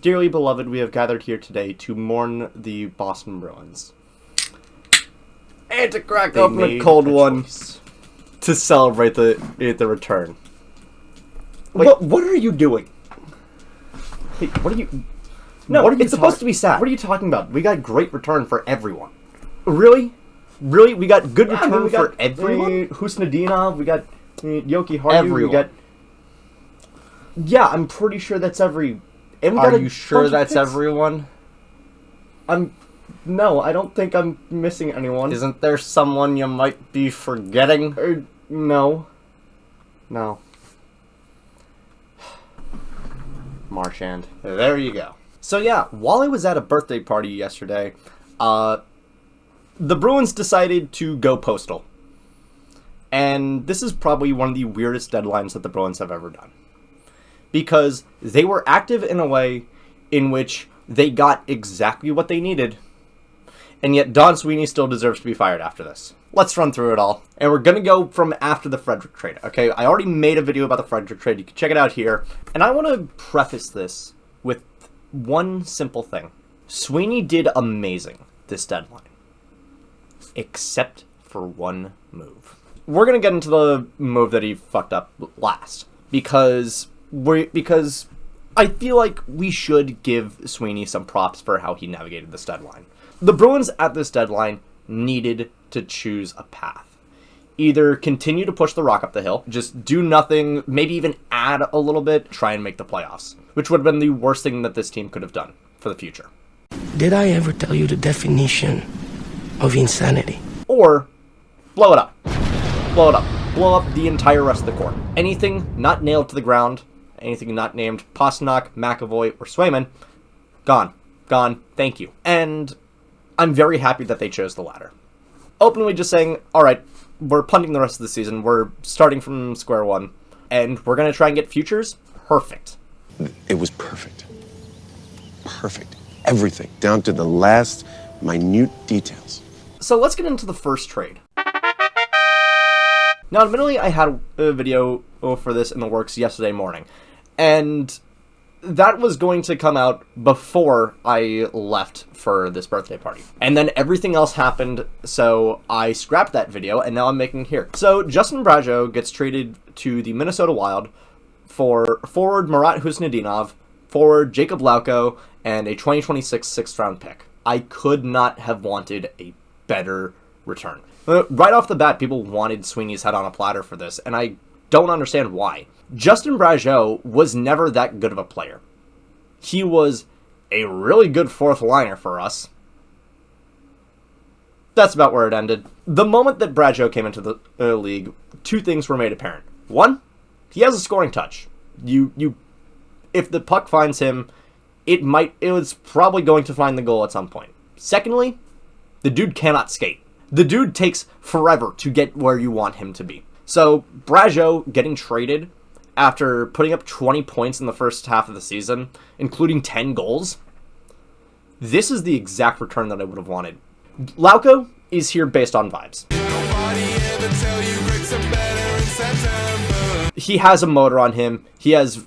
Dearly beloved, we have gathered here today to mourn the Boston Bruins. And to crack open a cold one to celebrate the return. Wait, what are you doing? Hey, what are you... No, it's supposed to be sad. What are you talking about? We got great return for everyone. Really? Really? We got good return for everyone? Husnudinov, we got Yoki Hardy, everyone. We got... Yeah, I'm pretty sure that's every... Are you sure that's everyone? No, I don't think I'm missing anyone. Isn't there someone you might be forgetting? No. No. Marchand. There you go. So yeah, while I was at a birthday party yesterday, the Bruins decided to go postal. And this is probably one of the weirdest deadlines that the Bruins have ever done. Because they were active in a way in which they got exactly what they needed, and yet Don Sweeney still deserves to be fired after this. Let's run through it all. And we're going to go from after the Frederick trade. Okay, I already made a video about the Frederick trade. You can check it out here. And I want to preface this with one simple thing. Sweeney did amazing this deadline. Except for one move. We're going to get into the move that he fucked up last. Because I feel like we should give Sweeney some props for how he navigated this deadline. The Bruins at this deadline needed to choose a path. Either continue to push the rock up the hill, just do nothing, maybe even add a little bit, try and make the playoffs, which would have been the worst thing that this team could have done for the future. Did I ever tell you the definition of insanity? Or blow it up. Blow it up. Blow up the entire rest of the court. Anything not nailed to the ground, anything not named Pasternak, McAvoy, or Swayman, gone. Gone. Thank you. And I'm very happy that they chose the latter. Openly just saying, alright, we're punting the rest of the season, we're starting from square one, and we're going to try and get futures. Perfect. It was perfect. Perfect. Everything, down to the last minute details. So let's get into the first trade. Now, admittedly, I had a video for this in the works yesterday morning, and that was going to come out before I left for this birthday party. And then everything else happened, so I scrapped that video, and now I'm making it here. So Justin Brazeau gets traded to the Minnesota Wild for forward Marat Husnudinov, forward Jacob Lauko, and a 2026 sixth-round pick. I could not have wanted a better return. Right off the bat, people wanted Sweeney's head on a platter for this, and I don't understand why. Justin Brazeau was never that good of a player. He was a really good fourth liner for us. That's about where it ended. The moment that Brazeau came into the league, two things were made apparent. One, he has a scoring touch. If the puck finds him, it was probably going to find the goal at some point. Secondly, the dude cannot skate. The dude takes forever to get where you want him to be. So, Brazeau getting traded after putting up 20 points in the first half of the season, including 10 goals, this is the exact return that I would have wanted. Lauko is here based on vibes. He has a motor on him. He is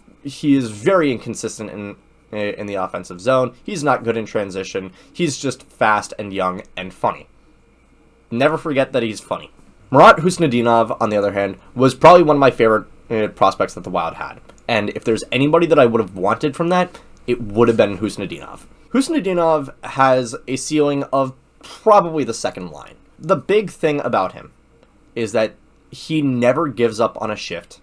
very inconsistent in the offensive zone. He's not good in transition. He's just fast and young and funny. Never forget that he's funny. Marat Husnudinov, on the other hand, was probably one of my favorite prospects that the Wild had. And if there's anybody that I would have wanted from that, it would have been Husnudinov. Husnudinov has a ceiling of probably the second line. The big thing about him is that he never gives up on a shift,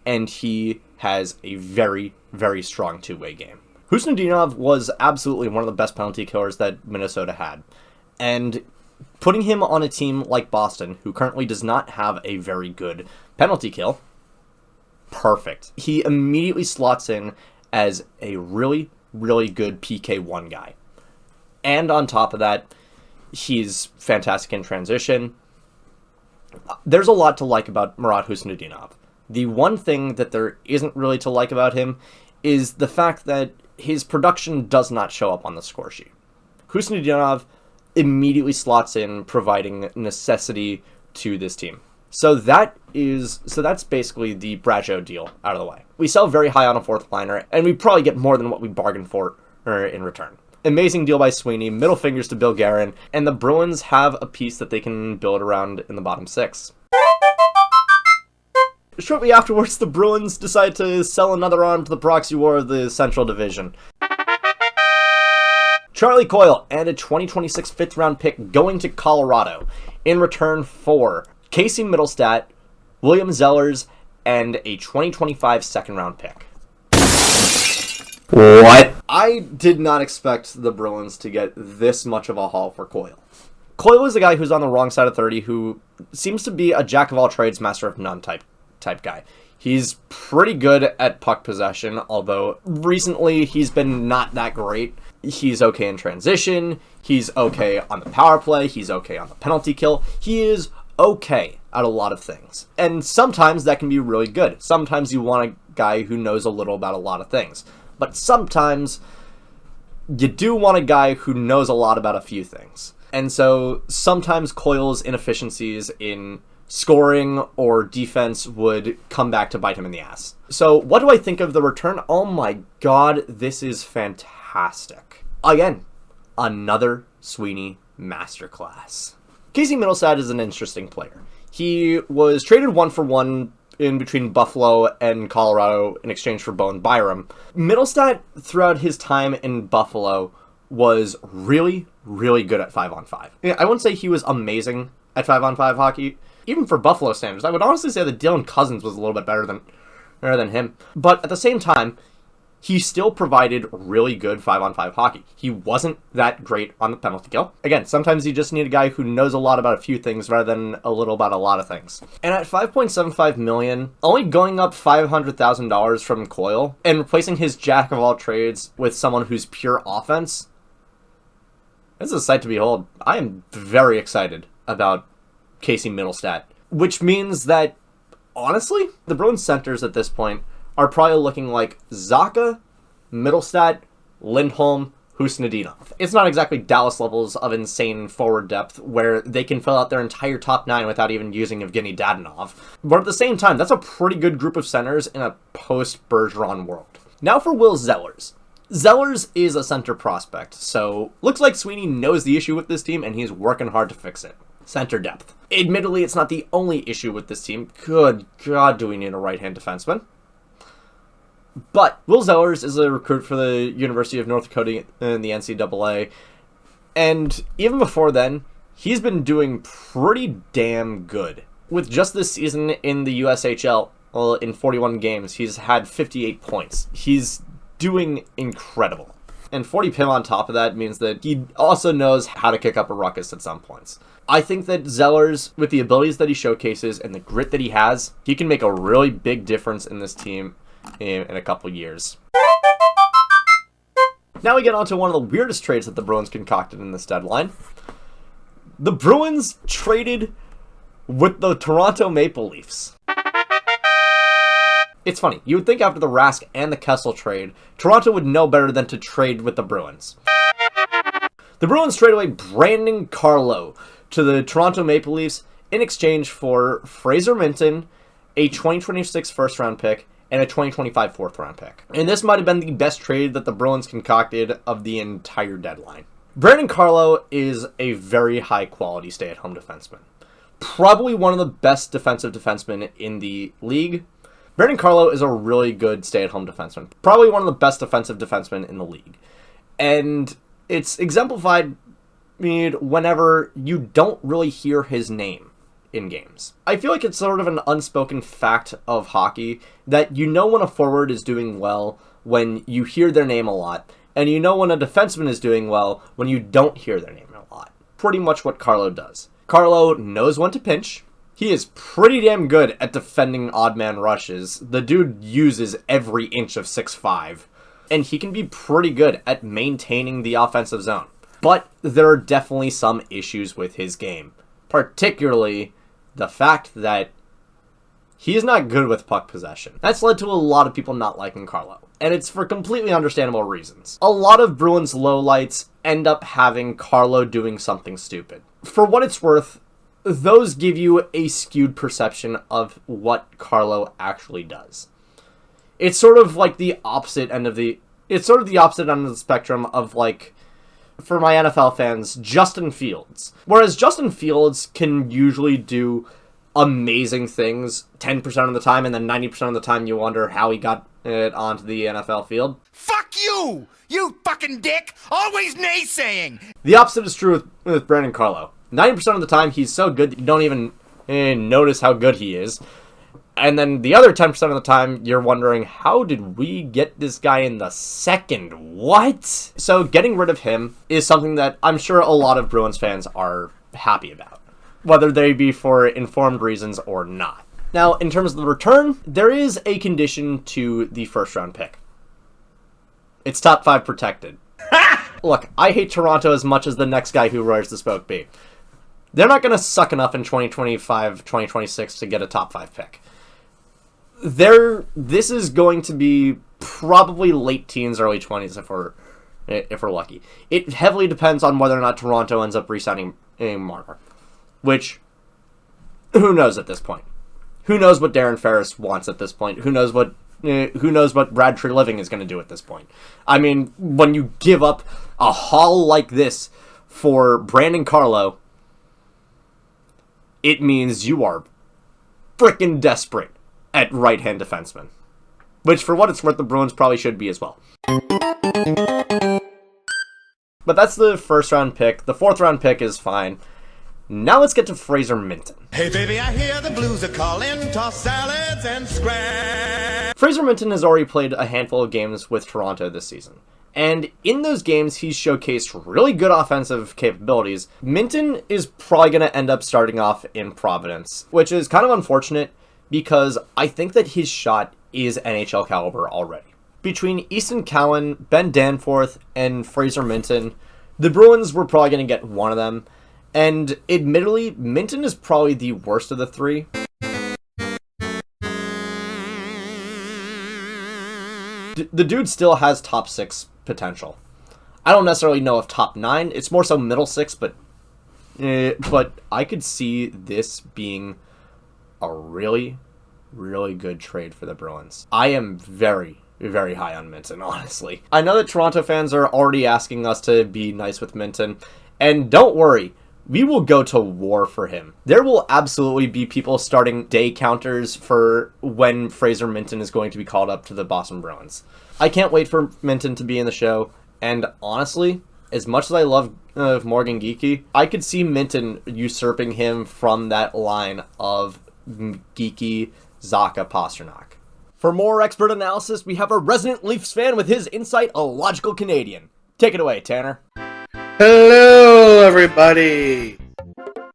and he has a very, very strong two-way game. Husnudinov was absolutely one of the best penalty killers that Minnesota had. And putting him on a team like Boston, who currently does not have a very good penalty kill, perfect. He immediately slots in as a really, really good PK1 guy. And on top of that, he's fantastic in transition. There's a lot to like about Marat Husnudinov. The one thing that there isn't really to like about him is the fact that his production does not show up on the score sheet. Husnudinov immediately slots in, providing necessity to this team. So that's basically the Brazeau deal out of the way. We sell very high on a fourth liner, and we probably get more than what we bargained for in return. Amazing deal by Sweeney, middle fingers to Bill Guerin, and the Bruins have a piece that they can build around in the bottom six. Shortly afterwards, the Bruins decide to sell another arm to the proxy war of the Central Division. Charlie Coyle and a 2026 fifth-round pick going to Colorado in return for Casey Mittelstadt, William Zellers, and a 2025 second-round pick. What? I did not expect the Bruins to get this much of a haul for Coyle. Coyle is a guy who's on the wrong side of 30 who seems to be a jack-of-all-trades, master-of-none type guy. He's pretty good at puck possession, although recently he's been not that great. He's okay in transition, he's okay on the power play, he's okay on the penalty kill. He is okay at a lot of things. And sometimes that can be really good. Sometimes you want a guy who knows a little about a lot of things. But sometimes you do want a guy who knows a lot about a few things. And so sometimes Coyle's inefficiencies in scoring or defense would come back to bite him in the ass. So what do I think of the return? Oh my god, this is fantastic. Again, another Sweeney masterclass. Casey Mittelstadt is an interesting player. He was traded 1-for-1 in between Buffalo and Colorado in exchange for Bowen Byram. Mittelstadt, throughout his time in Buffalo, was really, really good at 5-on-5. I wouldn't say he was amazing at 5-on-5 hockey. Even for Buffalo standards, I would honestly say that Dylan Cousins was a little bit better than him. But at the same time, he still provided really good 5-on-5 hockey. He wasn't that great on the penalty kill. Again, sometimes you just need a guy who knows a lot about a few things rather than a little about a lot of things. And at $5.75 million, only going up $500,000 from Coyle and replacing his jack of all trades with someone who's pure offense, this is a sight to behold. I am very excited about Casey Mittelstadt, which means that, honestly, the Bruins centers at this point are probably looking like Zacha, Mittelstadt, Lindholm, Husnudinov. It's not exactly Dallas levels of insane forward depth where they can fill out their entire top nine without even using Evgeny Dadonov. But at the same time, that's a pretty good group of centers in a post-Bergeron world. Now for Will Zellers. Zellers is a center prospect, so looks like Sweeney knows the issue with this team and he's working hard to fix it. Center depth. Admittedly, it's not the only issue with this team. Good God, do we need a right-hand defenseman? But Will Zellers is a recruit for the University of North Dakota in the NCAA, and even before then, he's been doing pretty damn good. With just this season in the USHL, well, in 41 games, he's had 58 points. He's doing incredible. And 40 PIM on top of that means that he also knows how to kick up a ruckus at some points. I think that Zellers, with the abilities that he showcases and the grit that he has, he can make a really big difference in this team in a couple years. Now we get on to one of the weirdest trades that the Bruins concocted in this deadline. The Bruins traded with the Toronto Maple Leafs. It's funny, you would think after the Rask and the Kessel trade, Toronto would know better than to trade with the Bruins. The Bruins trade away Brandon Carlo to the Toronto Maple Leafs in exchange for Fraser Minton, a 2026 first-round pick, and a 2025 fourth-round pick. And this might have been the best trade that the Bruins concocted of the entire deadline. Brandon Carlo is a very high-quality stay-at-home defenseman. Probably one of the best defensive defensemen in the league. Brandon Carlo is a really good stay-at-home defenseman. Probably one of the best defensive defensemen in the league. And it's exemplified whenever you don't really hear his name in games. I feel like it's sort of an unspoken fact of hockey that you know when a forward is doing well when you hear their name a lot, and you know when a defenseman is doing well when you don't hear their name a lot. Pretty much what Carlo does. Carlo knows when to pinch. He is pretty damn good at defending odd man rushes. The dude uses every inch of 6'5", and he can be pretty good at maintaining the offensive zone. But there are definitely some issues with his game, particularly the fact that he is not good with puck possession. That's led to a lot of people not liking Carlo, and it's for completely understandable reasons. A lot of Bruins lowlights end up having Carlo doing something stupid. For what it's worth, those give you a skewed perception of what Carlo actually does. It's sort of like the opposite end of the It's sort of the opposite end of the spectrum of, like, for my NFL fans, Justin Fields. Whereas Justin Fields can usually do amazing things 10% of the time, and then 90% of the time you wonder how he got it onto the NFL field. Fuck you! You fucking dick! Always naysaying! The opposite is true with Brandon Carlo. 90% of the time, he's so good that you don't even notice how good he is. And then the other 10% of the time, you're wondering, how did we get this guy in the second? What? So getting rid of him is something that I'm sure a lot of Bruins fans are happy about, whether they be for informed reasons or not. Now, in terms of the return, there is a condition to the first-round pick. It's top 5 protected. Look, I hate Toronto as much as the next guy who wears the spoke be. They're not going to suck enough in 2025, 2026 to get a top 5 pick. This is going to be probably late teens, early 20s if we're lucky. It heavily depends on whether or not Toronto ends up re-signing Marchand, which, who knows at this point? Who knows what Darren Ferris wants at this point? Who knows what Brad Treliving is going to do at this point? I mean, when you give up a haul like this for Brandon Carlo, it means you are freaking desperate at right-hand defenseman. Which, for what it's worth, the Bruins probably should be as well. But that's the first-round pick. The fourth-round pick is fine. Now let's get to Fraser Minten. Hey baby, I hear the blues are calling, toss salads and scram. Fraser Minten has already played a handful of games with Toronto this season. And in those games, he's showcased really good offensive capabilities. Minten is probably going to end up starting off in Providence, which is kind of unfortunate because I think that his shot is NHL caliber already. Between Easton Cowan, Ben Danforth, and Fraser Minten, the Bruins were probably going to get one of them. And admittedly, Minten is probably the worst of the three. The dude still has top 6 potential. I don't necessarily know if top 9. It's more so middle 6, but I could see this being a really, really good trade for the Bruins. I am very, very high on Minten, honestly. I know that Toronto fans are already asking us to be nice with Minten, and don't worry, we will go to war for him. There will absolutely be people starting day counters for when Fraser Minten is going to be called up to the Boston Bruins. I can't wait for Minten to be in the show, and honestly, as much as I love Morgan Geekie, I could see Minten usurping him from that line of Geekie, Zacha, Pasternak. For more expert analysis, we have a resident Leafs fan with his insight, a logical Canadian. Take it away, Tanner. Hello, everybody.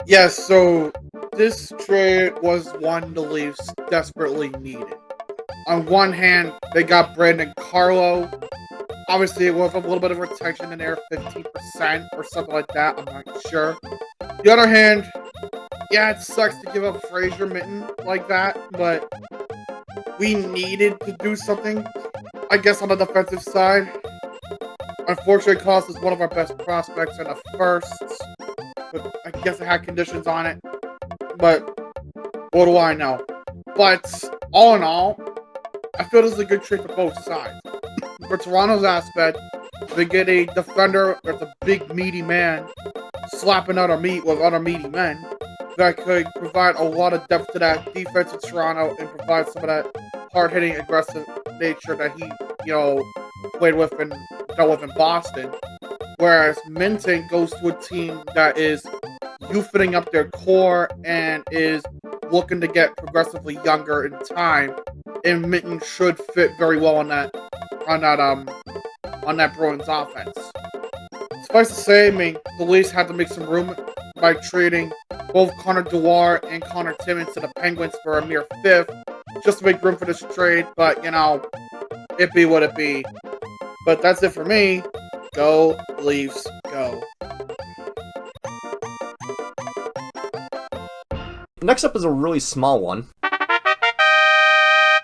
Yes, so this trade was one the Leafs desperately needed. On one hand, they got Brandon Carlo. Obviously, it was a little bit of retention in there, 15% or something like that. I'm not sure. The other hand, yeah, it sucks to give up Fraser Minten like that, but we needed to do something, I guess, on the defensive side. Unfortunately, cost us one of our best prospects in the first, but I guess it had conditions on it. But what do I know? But all in all, I feel this is a good trade for both sides. For Toronto's aspect, they get a defender that's a big, meaty man slapping other meat with other meaty men that could provide a lot of depth to that defense in Toronto and provide some of that hard-hitting, aggressive nature that he, played with and dealt with in Boston. Whereas Minten goes to a team that is youthing up their core and is looking to get progressively younger in time, and Minten should fit very well on that Bruins offense. Suffice to say, the Leafs had to make some room by trading both Connor Dewar and Connor Timmins to the Penguins for a mere 5th, just to make room for this trade. But it be what it be. But that's it for me. Go Leafs, go. Next up is a really small one.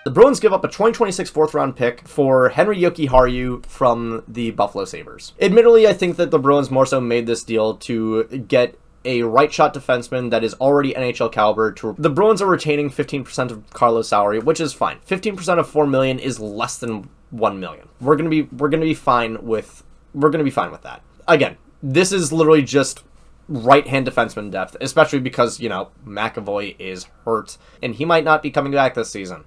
The Bruins give up a 2026 4th-round pick for Henry Jokiharju from the Buffalo Sabres. Admittedly, I think that the Bruins more so made this deal to get a right-shot defenseman that is already NHL caliber. The Bruins are retaining 15% of Carlo's salary, which is fine. 15% of $4 million is less than 1 million. We're gonna be fine with that. Again, this is literally just right-hand defenseman depth, especially because, you know, McAvoy is hurt, and he might not be coming back this season.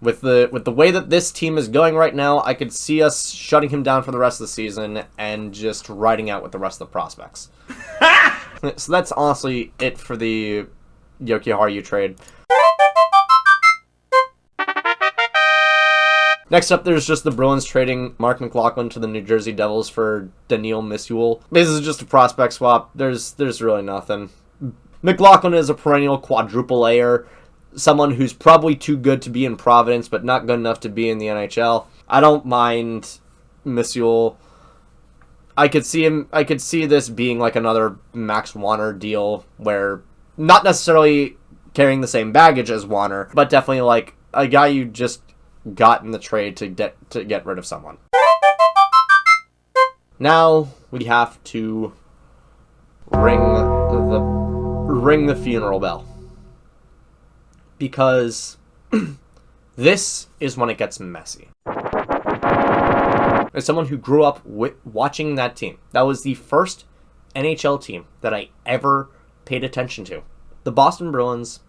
With the way that this team is going right now, I could see us shutting him down for the rest of the season and just riding out with the rest of the prospects. So that's honestly it for the Jokiharju trade. Next up, there's just the Bruins trading Mark McLaughlin to the New Jersey Devils for Daniil Misuel. This is just a prospect swap. There's really nothing. McLaughlin is a perennial quadruple A'er, someone who's probably too good to be in Providence, but not good enough to be in the NHL. I don't mind Misuel. I could see this being like another Max Warner deal, where not necessarily carrying the same baggage as Warner, but definitely like a guy you just got in the trade to get rid of someone. Now we have to ring the funeral bell, because this is when it gets messy. As someone who grew up watching that team, that was the first NHL team that I ever paid attention to. The Boston Bruins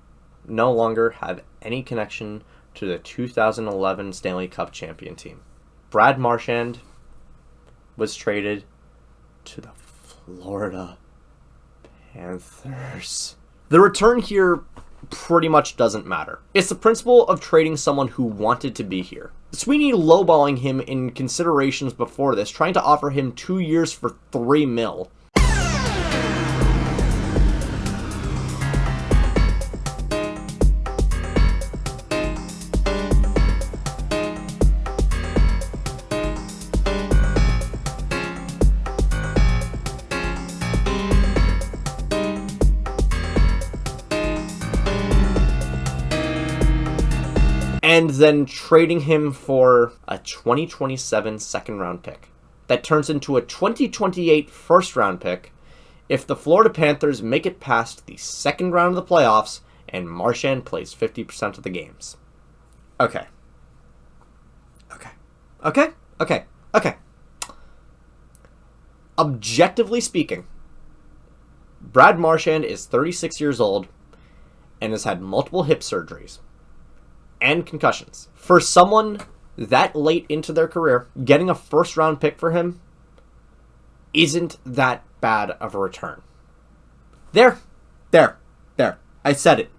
no longer have any connection to the 2011 Stanley Cup champion team. Brad Marchand was traded to the Florida Panthers. The return here pretty much doesn't matter. It's the principle of trading someone who wanted to be here. Sweeney lowballing him in considerations before this, trying to offer him 2 years for $3 million. And then trading him for a 2027 second-round pick that turns into a 2028 first-round pick if the Florida Panthers make it past the second round of the playoffs and Marchand plays 50% of the games. Okay. Objectively speaking, Brad Marchand is 36 years old and has had multiple hip surgeries and concussions. For someone that late into their career, getting a first-round pick for him isn't that bad of a return. There. I said it.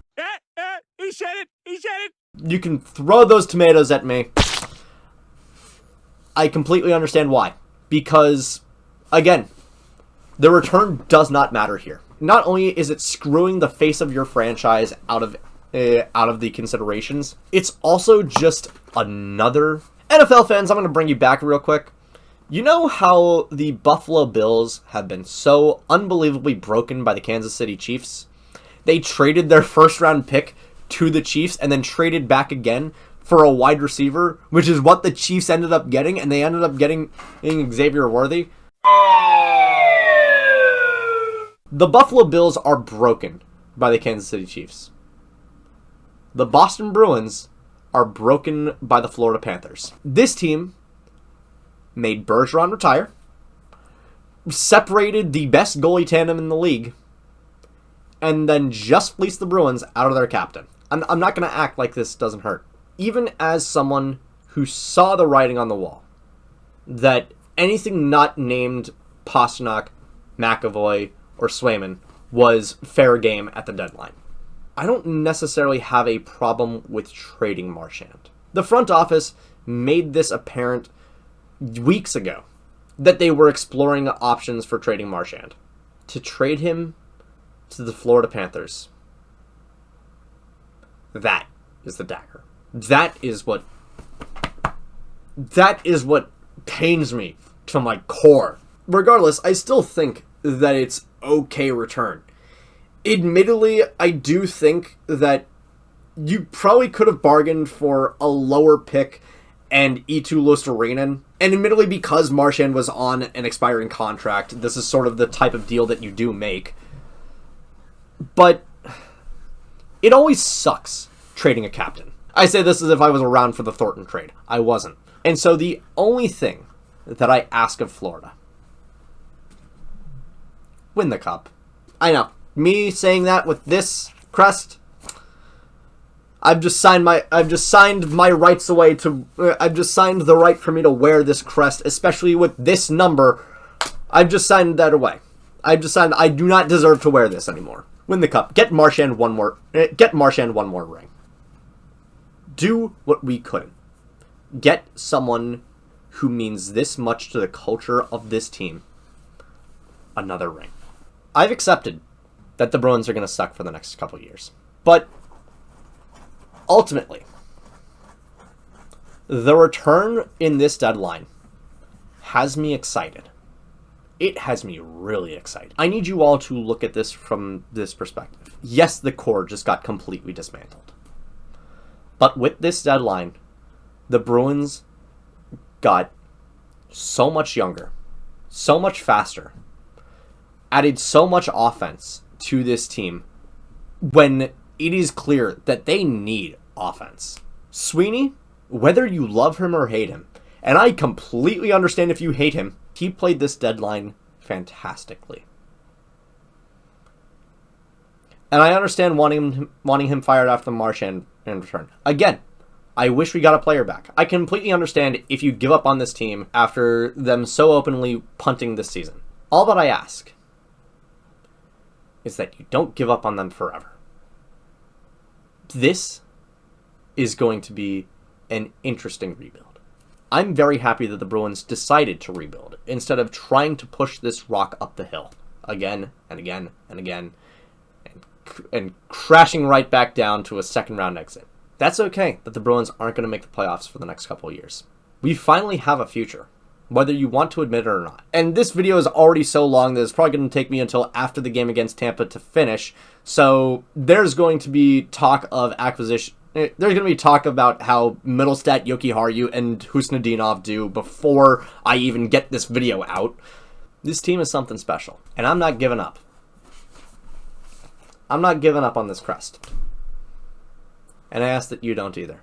He said it. You can throw those tomatoes at me. I completely understand why. Because, again, the return does not matter here. Not only is it screwing the face of your franchise out of the considerations, it's also just another... NFL fans, I'm going to bring you back real quick. You know how the Buffalo Bills have been so unbelievably broken by the Kansas City Chiefs? They traded their first-round pick to the Chiefs and then traded back again for a wide receiver, which is what the Chiefs ended up getting, and they ended up getting Xavier Worthy. The Buffalo Bills are broken by the Kansas City Chiefs. The Boston Bruins are broken by the Florida Panthers. This team made Bergeron retire, separated the best goalie tandem in the league, and then just fleeced the Bruins out of their captain. I'm not going to act like this doesn't hurt. Even as someone who saw the writing on the wall, that anything not named Pastrnak, McAvoy, or Swayman was fair game at the deadline, I don't necessarily have a problem with trading Marchand. The front office made this apparent weeks ago that they were exploring options for trading Marchand. To trade him to the Florida Panthers, that is the dagger. That is what pains me to my core. Regardless, I still think that it's okay return. Admittedly, I do think that you probably could have bargained for a lower pick and Eetu Luostarinen. And admittedly, because Marchand was on an expiring contract, this is sort of the type of deal that you do make. But it always sucks trading a captain. I say this as if I was around for the Thornton trade. I wasn't. And so the only thing that I ask of Florida, win the cup. I know, me saying that with this crest, I've just signed my rights away to, I've just signed the right for me to wear this crest, especially with this number. I've just signed that away. I've just signed, I do not deserve to wear this anymore. Win the cup. Get Marchand one more ring. Do what we couldn't. Get someone who means this much to the culture of this team another ring. I've accepted that the Bruins are going to suck for the next couple years. But ultimately, the return in this deadline has me excited. It has me really excited. I need you all to look at this from this perspective. Yes, the core just got completely dismantled. But with this deadline, the Bruins got so much younger, so much faster, added so much offense to this team when it is clear that they need offense. Sweeney, whether you love him or hate him, and I completely understand if you hate him, he played this deadline fantastically. And I understand wanting him fired after the Marchand in return. Again, I wish we got a player back. I completely understand if you give up on this team after them so openly punting this season. All that I ask is that you don't give up on them forever. This is going to be an interesting rebuild. I'm very happy that the Bruins decided to rebuild instead of trying to push this rock up the hill again and again and again and crashing right back down to a second round exit. That's okay that the Bruins aren't going to make the playoffs for the next couple of years. We finally have a future, whether you want to admit it or not. And this video is already so long that it's probably going to take me until after the game against Tampa to finish. So there's going to be talk of acquisition. There's going to be talk about how Middlestat, Jokiharju, and Husnudinov do before I even get this video out. This team is something special, and I'm not giving up. I'm not giving up on this crest. And I ask that you don't either.